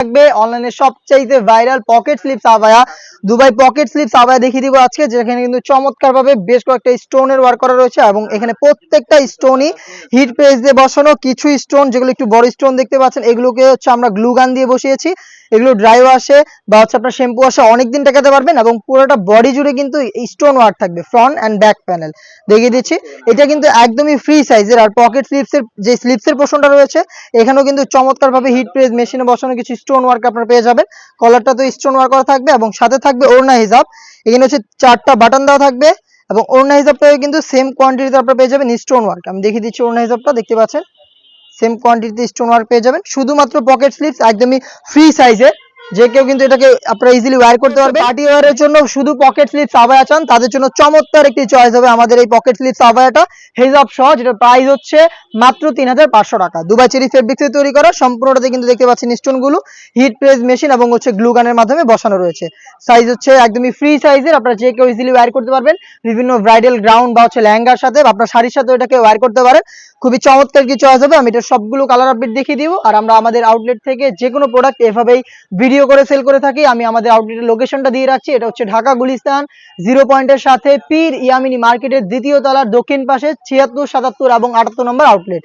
থাকবে অনলাইনে সবচাইতে ভাইরাল পকেট স্লিপস আবায়া, দুবাই পকেট স্লিপস আবায়া দেখিয়ে দিব আজকে, যেখানে কিন্তু চমৎকার ভাবে বেশ কয়েকটা স্টোনের ওয়ার্ক করা রয়েছে এবং এখানে প্রত্যেকটা স্টোনই হিট পেজ দিয়ে বসানো। কিছু স্টোন যেগুলো একটু বড় স্টোন দেখতে পাচ্ছেন এগুলোকে হচ্ছে আমরা গ্লু গান দিয়ে বসিয়েছি, এগুলো ড্রাই ওয়াশে বা হচ্ছে আপনার শ্যাম্পু ওয়াশে অনেকদিন টেকাতে পারবেন এবং পুরোটা বডি জুড়ে কিন্তু স্টোন ওয়ার্ক থাকবে, ফ্রন্ট অ্যান্ড ব্যাক প্যানেল দেখিয়ে দিচ্ছি। এটা কিন্তু একদমই ফ্রি সাইজের। আর পকেট স্লিপসের যে স্লিপসের পোর্শনটা রয়েছে এখানেও কিন্তু চমৎকার ভাবে হিট প্রেস মেশিনে বসানো কিছু স্টোন ওয়ার্ক আপনারা পেয়ে যাবেন। কলারটা তো স্টোন ওয়ার্ক করা থাকবে এবং সাথে থাকবে ওড়না হিজাব। এখানে হচ্ছে 4টা বাটন দেওয়া থাকবে এবং ওড়না হিজাবটাও কিন্তু সেম কোয়ান্টিটিতে আপনারা পেয়ে যাবেন স্টোন ওয়ার্ক। আমি দেখিয়ে দিচ্ছি ওড়না হিজাবটা, দেখতে পাচ্ছেন সেম কোয়ান্টিটিতে স্টোন ওয়ার্ক পেয়ে যাবেন। শুধুমাত্র পকেট স্লিপস একদমই ফ্রি সাইজে, যে কেউ কিন্তু এটাকে আপনারা ইজিলি ওয়্যার করতে পারবেন। পার্টি ওয়্যারের জন্য শুধু পকেট স্লিপস আবায়া চান তাদের জন্য চমৎকার একটি চয়েস হবে আমাদের এই পকেট স্লিপস আবায়াটা হেজাব সহ, যেটার প্রাইস হচ্ছে মাত্র 3500 টাকা। দুবাই চেরি ফেব্রিক্সে তৈরি করা, সম্পূর্ণটাতে কিন্তু দেখতে পাচ্ছেন স্টোনগুলো হিট প্রেস মেশিন এবং হচ্ছে গ্লু গানের মাধ্যমে বসানো রয়েছে। সাইজ হচ্ছে একদমই ফ্রি সাইজের, আপনারা যে কেউ ইজিলি ওয়্যার করতে পারবেন বিভিন্ন ব্রাইডাল গ্রাউন্ড বা হচ্ছে লেহেঙ্গার সাথে, আপনার শাড়ির সাথে এটাকে ওয়্যার করতে পারেন। খুবই চমৎকার কি চয়েস হবে। আমি এটা সবগুলো কালার আপডেট দেখিয়ে দিব। আর আমরা আমাদের আউটলেট থেকে যে কোনো প্রোডাক্ট এভাবেই ভিডিও করে সেল করে থাকি। আমি আমাদের আউটলেটের লোকেশনটা দিয়ে রাখছি, এটা হচ্ছে ঢাকা গুলিস্তান 0 পয়েন্টের সাথে পীর ইয়ামিনী মার্কেটের দ্বিতীয় তলার দক্ষিণ পাশে 76, 77 এবং 78 নম্বর আউটলেট।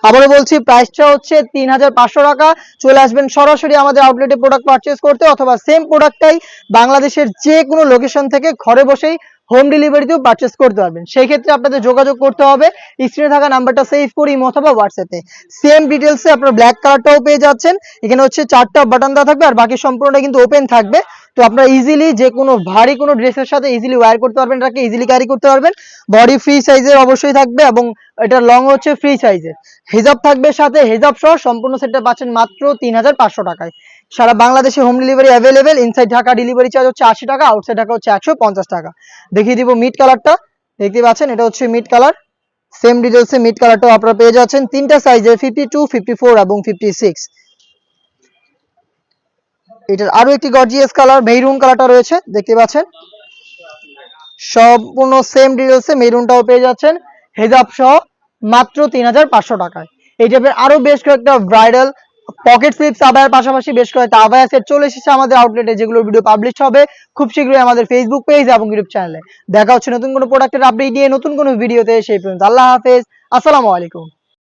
আবারও বলছি প্রাইসটা হচ্ছে 3500 টাকা। চলে আসবেন সরাসরি আমাদের আউটলেটে প্রোডাক্ট পারচেজ করতে, অথবা সেম প্রোডাক্টটাই বাংলাদেশের যে কোনো লোকেশন থেকে ঘরে বসেই হোম ডেলিভারিতেও পারচেজ করতে পারবেন। সেই ক্ষেত্রে আপনাদের যোগাযোগ করতে হবে স্ক্রিনে থাকা নাম্বারটা সেভ করি অথবা হোয়াটসঅ্যাপে। সেম ডিটেলসে আপনারা ব্ল্যাক কালারটাও পেয়ে যাচ্ছেন। এখানে হচ্ছে 4টা বাটন দেওয়া থাকবে আর বাকি সম্পূর্ণটা কিন্তু ওপেন থাকবে। তো আপনারা ইজিলি যে কোনো ভারী কোনো ড্রেসের সাথে ইজিলি ওয়্যার করতে পারবেন, এটাকে ইজিলি ক্যারি করতে পারবেন। বডি ফ্রি সাইজের অবশ্যই থাকবে এবং এটা লং হচ্ছে ফ্রি সাইজের। হিজাব থাকবে সাথে, হিজাব সহ সম্পূর্ণ সেটটা পাচ্ছেন মাত্র 3500 টাকায়। সারা বাংলাদেশে home delivery available. Inside Dhaka delivery charge হচ্ছে 80 টাকা, আউটসাইড ঢাকা হচ্ছে 150 টাকা। দেখিয়ে দিব মিড কালারটা, দেখতে পাচ্ছেন এটা হচ্ছে মিড কালার। সেম ডিটেলসে মিড কালারটাও আপনারা পেয়ে যাচ্ছেন তিনটা সাইজে 52, 54 এবং 56। এটার আরো একটি গর্জিয়াস কালার মেরুন কালারটা রয়েছে, দেখতে পাচ্ছেন সম্পূর্ণ সেম ডিটেলসে মেরুনটাও পেয়ে যাচ্ছেন হেজাব সহ মাত্র 3500 টাকায়। এই টাইপের আরো বেশ কয়েকটা ব্রাইডাল পকেট স্লিপস আবায়ার পাশাপাশি বেশ কয়েকটা আবায়া সেট চলে এসেছে আমাদের আউটলেটে, যেগুলো ভিডিও পাবলিশ হবে খুব শীঘ্রই আমাদের ফেসবুক পেজ এবং ইউটিউব চ্যানেলে। দেখা হচ্ছে নতুন কোনো প্রোডাক্টের আপডেট নিয়ে নতুন কোনো ভিডিওতে। সেই পর্যন্ত আল্লাহ হাফেজ, আসসালামু আলাইকুম।